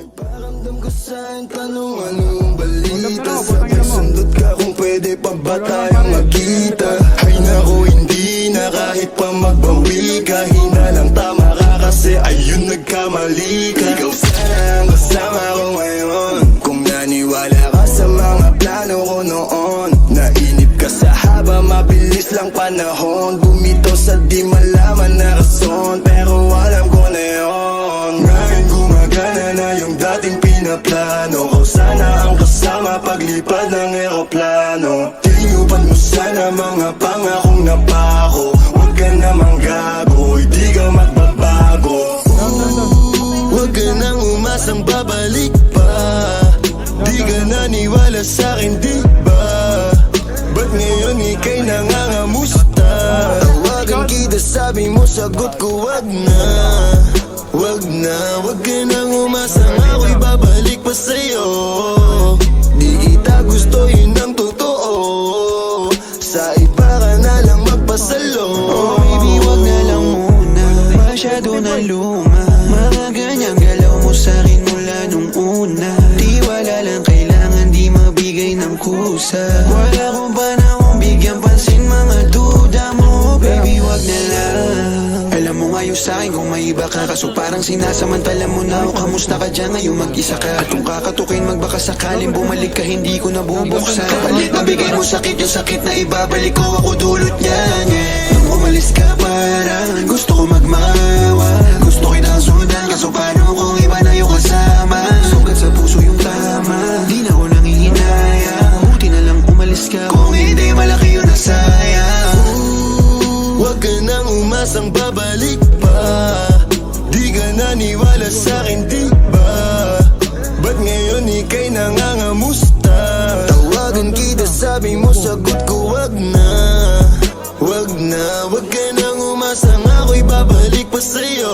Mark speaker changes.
Speaker 1: Nagparamdam ko sa'yo, tanong anong balita. Sabi sundot ka kung pwede pa ba tayong magkita. Ay nako, hindi na kahit pa magbawi ka. Hina lang tama ka kasi ayun nagkamali ka. Ikaw sana ang kasama ko ngayon. Kung naniwala ka sa mga plano ko noon. Nainip ka sa haba, mabilis lang panahon. Bumitaw sa di malaman na rason, pero alam ko na yun. Ngayon gumagana na yung dating pinaplano ko. Sana ang kasama paglipad ng eroplano. Tinupad mo sana mga pangakong napako. Huwag ka namang gago, hindi ka magbabago. Huwag ka nang umasang babalik pa. Di ka naniwala sa'kin, di ba? Ba't ngayon ika'y nangangamusta? Tawagan kita, sabi mo sagot ko wag na. Wag na, wag ka nang umasang ako'y babalik pa sa'yo. Di kita gusto, yun ang totoo. Sa iba ka na lang magpasalo.
Speaker 2: Oh baby, wag na lang muna, masyado na luma. Mga ganyang galaw mo sa'kin mula nung una. Di wala lang kailangan, di mabigay ng kusa. Wala kong panahon bigyan pansin mga duda mo. Baby, wag na lang. Alam mo ngayon sa'kin kung may iba ka, kaso parang sinasamantala mo na ako. Kamusta ka dyan ngayon mag-isa ka? At kung kakatukin magbaka sakaling bumalik ka, hindi ko nabubuksan. Kapalit ang bigay mo sakit, yung sakit na ibabalik ko, ako dulot niyan. Nung umalis ka parang gusto ko magmawa. Gusto kitang sundan, kaso paano kung iba na yung kasama? Sugat sa puso yung tama, di na ko nangihinaya. Buti na lang umalis ka, kung hindi malaki yun na sayang.
Speaker 1: Huwag ka nang umasang babalik pa. Di ka naniwala sa'kin, di ba? Ba't ngayon ika'y nangangamusta? Tawagan kita, sabi mo sagot ko wag na. Wag na, wag ka nang umasang ako'y babalik pa sa'yo.